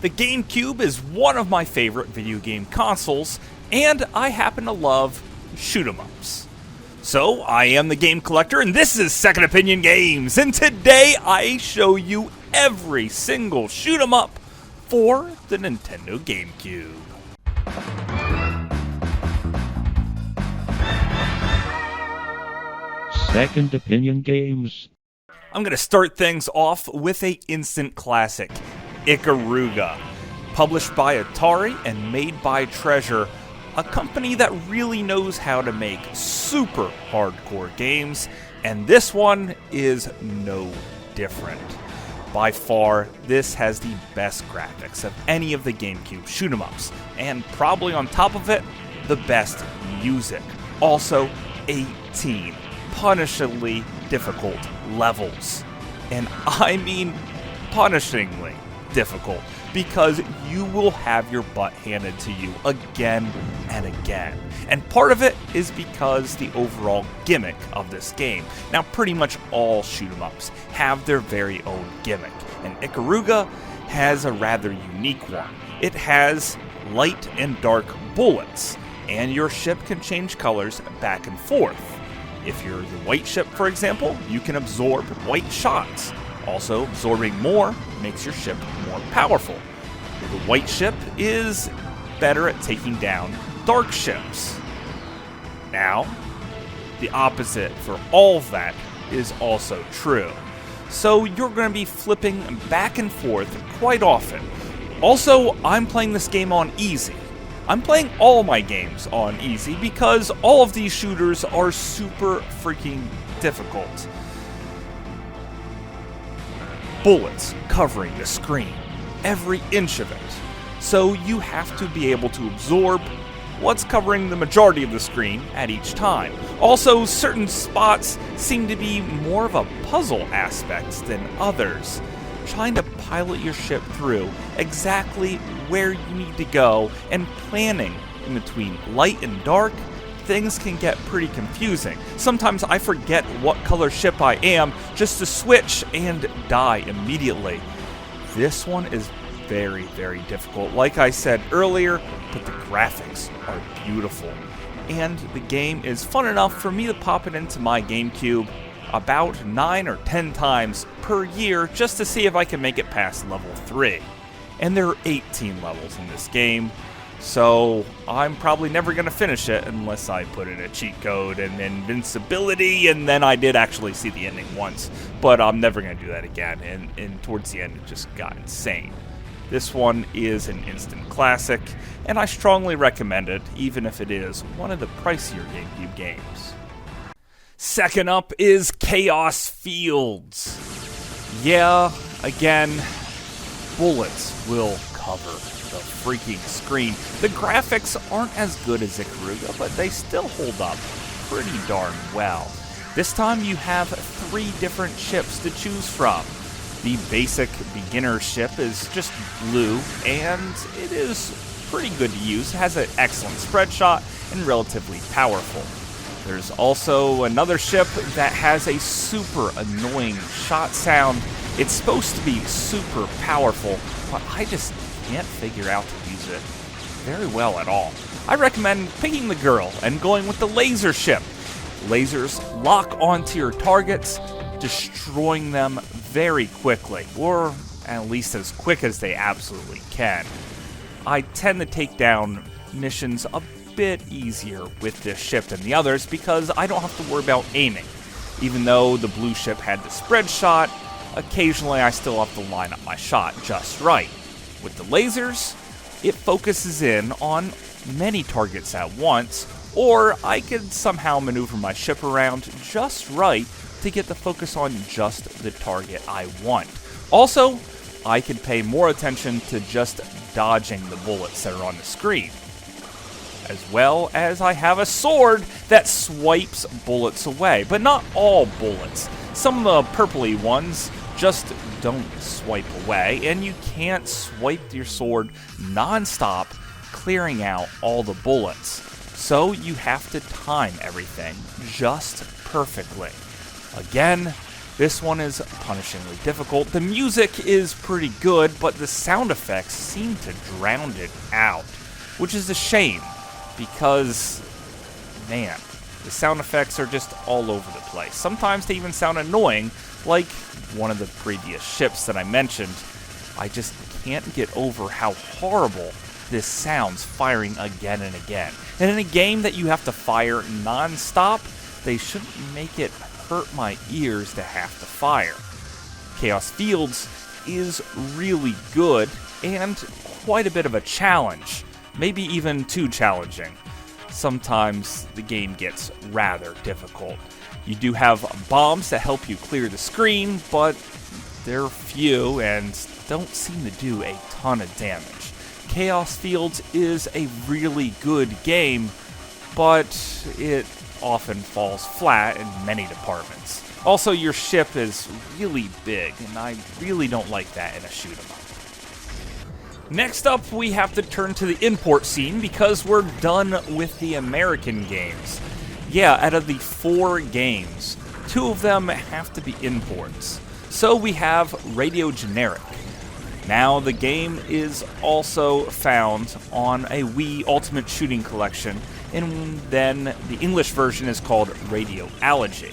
The GameCube is one of my favorite video game consoles, and I happen to love shoot-'em-ups. So, I am the Game Collector, and this is Second Opinion Games, and today I show you every single shoot-'em-up for the Nintendo GameCube. Second Opinion Games. I'm going to start things off with an instant classic, Ikaruga. Published by Atari and made by Treasure, a company that really knows how to make super hardcore games, and this one is no different. By far, this has the best graphics of any of the GameCube shoot-'em-ups, and probably on top of it, the best music. Also, 18 punishingly difficult levels. And I mean punishingly difficult, because you will have your butt handed to you again and again. And part of it is because the overall gimmick of this game. Now, pretty much all shoot-'em-ups have their very own gimmick, and Ikaruga has a rather unique one. It has light and dark bullets, and your ship can change colors back and forth. If you're the white ship, for example, you can absorb white shots. Also, absorbing more makes your ship more powerful. The white ship is better at taking down dark ships. Now, the opposite for all of that is also true. So you're going to be flipping back and forth quite often. Also, I'm playing this game on easy. I'm playing all my games on easy because all of these shooters are super freaking difficult. Bullets covering the screen, every inch of it. So you have to be able to absorb what's covering the majority of the screen at each time. Also, certain spots seem to be more of a puzzle aspect than others. Trying to pilot your ship through exactly where you need to go and planning in between light and dark, things can get pretty confusing. Sometimes I forget what color ship I am just to switch and die immediately. This one is very, very difficult, like I said earlier, but the graphics are beautiful. And the game is fun enough for me to pop it into my GameCube about 9 or 10 times per year just to see if I can make it past level 3. And there are 18 levels in this game, so I'm probably never going to finish it unless I put in a cheat code and invincibility, and then I did actually see the ending once, but I'm never going to do that again, and towards the end it just got insane. This one is an instant classic, and I strongly recommend it, even if it is one of the pricier GameCube games. Second up is Chaos Fields. Yeah, again, bullets will cover the freaking screen. The graphics aren't as good as Ikaruga, but they still hold up pretty darn well. This time you have 3 different ships to choose from. The basic beginner ship is just blue, and it is pretty good to use. It has an excellent spread shot and relatively powerful. There's also another ship that has a super annoying shot sound. It's supposed to be super powerful, but I just can't figure out to use it very well at all. I recommend picking the girl and going with the laser ship. Lasers lock onto your targets, destroying them very quickly, or at least as quick as they absolutely can. I tend to take down missions a bit easier with this ship than the others because I don't have to worry about aiming. Even though the blue ship had the spread shot, occasionally I still have to line up my shot just right. With the lasers, it focuses in on many targets at once, or I could somehow maneuver my ship around just right to get the focus on just the target I want. Also, I can pay more attention to just dodging the bullets that are on the screen. As well as I have a sword that swipes bullets away, but not all bullets. Some of the purpley ones just don't swipe away, and you can't swipe your sword non-stop, clearing out all the bullets. So you have to time everything just perfectly. Again, This one is punishingly difficult. The music is pretty good, but the sound effects seem to drown it out, which is a shame because, man, the sound effects are just all over the place. Sometimes they even sound annoying, like one of the previous ships that I mentioned. I just can't get over how horrible this sounds firing again and again. And in a game that you have to fire non-stop, they shouldn't make it hurt my ears to have to fire. Chaos Fields is really good and quite a bit of a challenge, maybe even too challenging. Sometimes the game gets rather difficult. You do have bombs that help you clear the screen, but they're few and don't seem to do a ton of damage. Chaos Fields is a really good game, but it often falls flat in many departments. Also, your ship is really big, and I really don't like that in a shoot 'em up. Next up, we have to turn to the import scene because we're done with the American games. Yeah, out of the 4 games, 2 of them have to be imports. So we have Radio Generic. Now, the game is also found on a Wii Ultimate Shooting Collection, and then the English version is called Radio Allergy.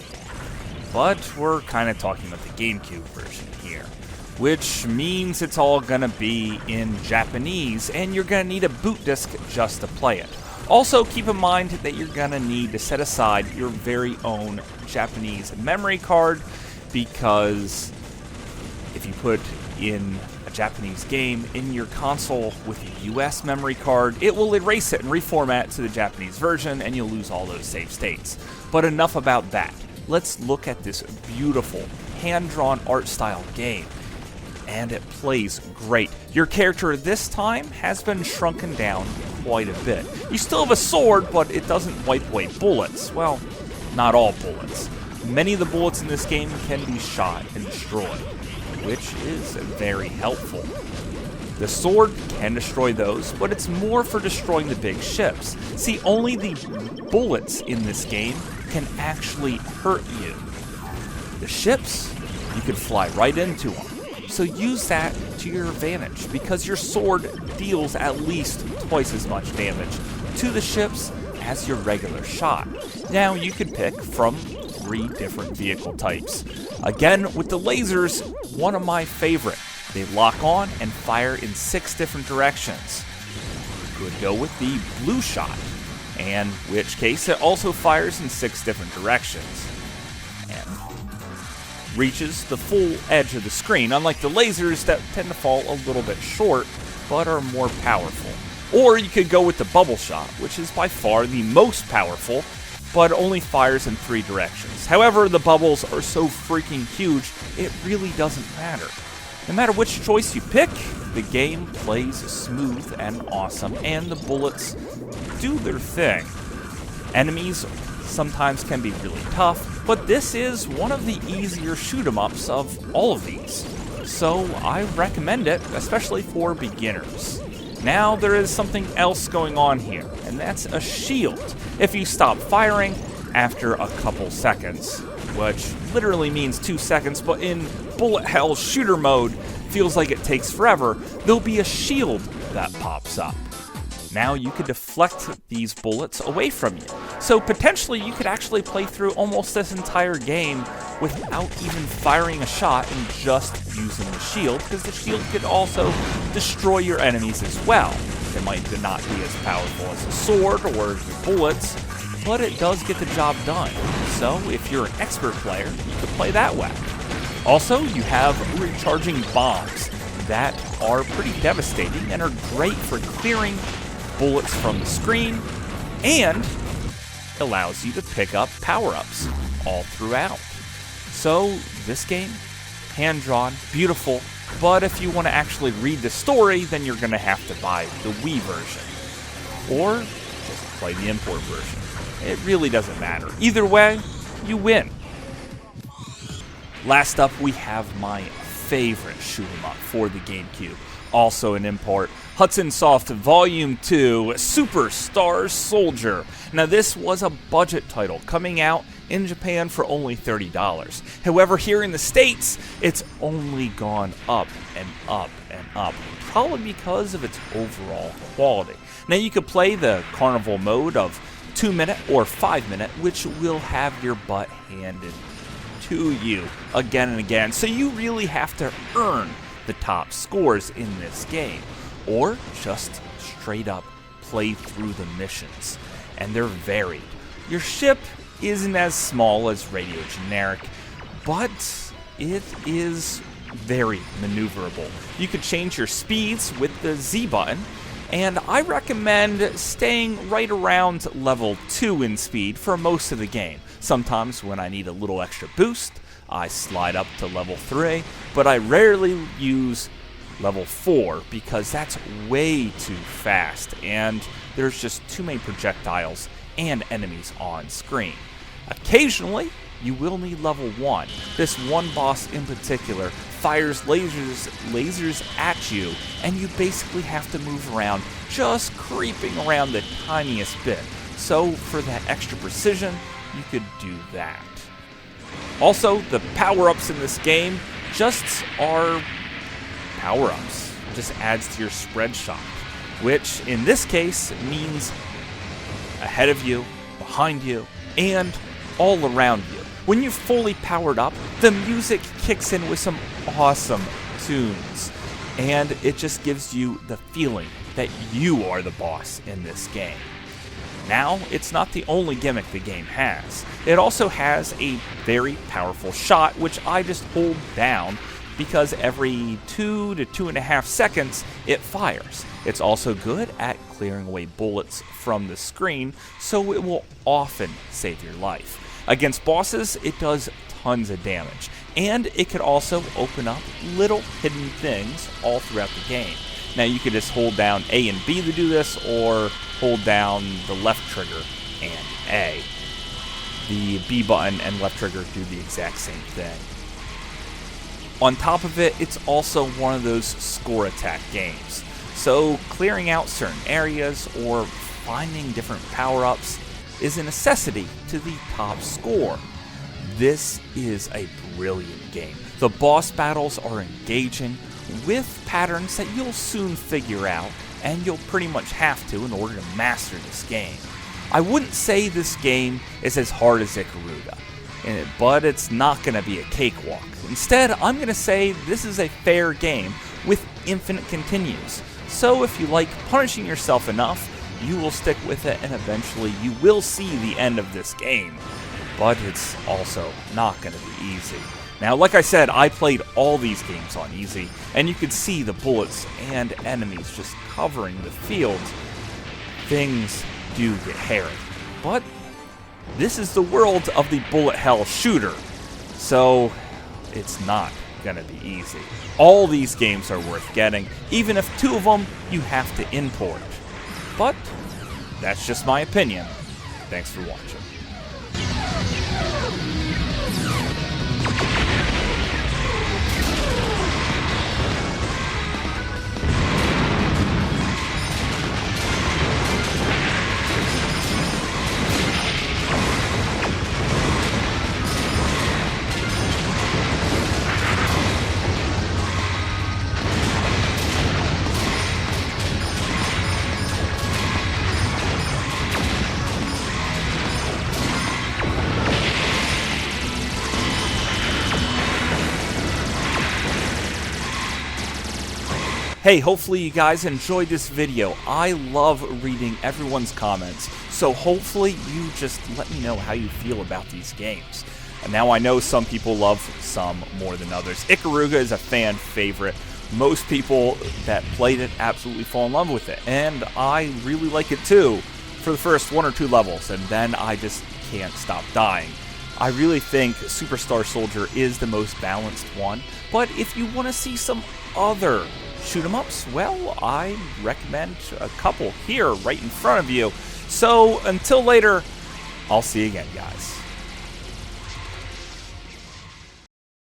But we're kind of talking about the GameCube version here, which means it's all gonna be in Japanese, and you're gonna need a boot disc just to play it. Also, keep in mind that you're gonna need to set aside your very own Japanese memory card, because if you put in a Japanese game in your console with a US memory card, it will erase it and reformat to the Japanese version, and you'll lose all those save states. But enough about that. Let's look at this beautiful, hand-drawn art style game. And it plays great. Your character this time has been shrunken down quite a bit. You still have a sword, but it doesn't wipe away bullets. Well, not all bullets. Many of the bullets in this game can be shot and destroyed, which is very helpful. The sword can destroy those, but it's more for destroying the big ships. See, only the bullets in this game can actually hurt you. The ships, you can fly right into them. So use that to your advantage, because your sword deals at least twice as much damage to the ships as your regular shot. Now you can pick from 3 different vehicle types. Again, with the lasers, one of my favorite. They lock on and fire in 6 different directions. You could go with the blue shot, in which case it also fires in 6 different directions and reaches the full edge of the screen, unlike the lasers that tend to fall a little bit short but are more powerful. Or you could go with the bubble shot, which is by far the most powerful, but only fires in 3 directions. However, the bubbles are so freaking huge, it really doesn't matter. No matter which choice you pick, the game plays smooth and awesome, and the bullets do their thing. Enemies sometimes can be really tough, but this is one of the easier shoot-em-ups of all of these. So I recommend it, especially for beginners. Now there is something else going on here, and that's a shield. If you stop firing after a couple seconds, which literally means 2 seconds, but in bullet hell shooter mode feels like it takes forever, there'll be a shield that pops up. Now you could deflect these bullets away from you. So potentially you could actually play through almost this entire game without even firing a shot and just using the shield, because the shield could also destroy your enemies as well. It might not be as powerful as a sword or your bullets, but it does get the job done. So if you're an expert player, you could play that way. Also, you have recharging bombs that are pretty devastating and are great for clearing bullets from the screen, and allows you to pick up power-ups all throughout. So this game, hand-drawn, beautiful, but if you want to actually read the story, then you're going to have to buy the Wii version, or just play the import version. It really doesn't matter. Either way, you win. Last up, we have my favorite shoot-'em-up for the GameCube, also an import, Hudson Soft Volume 2, Superstar Soldier. Now this was a budget title coming out in Japan for only $30. However, here in the States, it's only gone up and up and up, probably because of its overall quality. Now, you could play the Carnival mode of 2-minute or 5-minute, which will have your butt handed to you again and again, so you really have to earn the top scores in this game, or just straight up play through the missions, and they're varied. Your ship isn't as small as Radio Generic, but it is very maneuverable. You could change your speeds with the Z button, and I recommend staying right around level 2 in speed for most of the game. Sometimes when I need a little extra boost, I slide up to level 3, but I rarely use level 4 because that's way too fast and there's just too many projectiles and enemies on screen. Occasionally, you will need level 1. This one boss in particular fires lasers at you, and you basically have to move around, just creeping around the tiniest bit. So for that extra precision, you could do that. Also, the power-ups in this game just are power-ups. Just adds to your spread shot, which in this case means ahead of you, behind you, and all around you. When you're fully powered up, the music kicks in with some awesome tunes, and it just gives you the feeling that you are the boss in this game. Now, it's not the only gimmick the game has. It also has a very powerful shot, which I just hold down because every 2 to 2.5 seconds it fires. It's also good at clearing away bullets from the screen, so it will often save your life. Against bosses, it does tons of damage, and it can also open up little hidden things all throughout the game. Now, you could just hold down A and B to do this, or hold down the left trigger and A. The B button and left trigger do the exact same thing. On top of it, it's also one of those score attack games. So clearing out certain areas or finding different power-ups is a necessity to the top score. This is a brilliant game. The boss battles are engaging with patterns that you'll soon figure out, and you'll pretty much have to in order to master this game. I wouldn't say this game is as hard as Ikaruga, but it's not going to be a cakewalk. Instead, I'm going to say this is a fair game with infinite continues. So if you like punishing yourself enough, you will stick with it, and eventually you will see the end of this game. But it's also not going to be easy. Now, like I said, I played all these games on easy, and you could see the bullets and enemies just covering the field. Things do get hairy. But this is the world of the bullet hell shooter, so it's not gonna be easy. All these games are worth getting, even if 2 of them you have to import. But that's just my opinion. Thanks for watching. Hey, hopefully you guys enjoyed this video. I love reading everyone's comments, so hopefully you just let me know how you feel about these games. And now I know some people love some more than others. Ikaruga is a fan favorite. Most people that played it absolutely fall in love with it, and I really like it too for the first 1 or 2 levels, and then I just can't stop dying. I really think Superstar Soldier is the most balanced one, but if you want to see some other shoot 'em ups, well, I recommend a couple here right in front of you. So until later, I'll see you again, guys.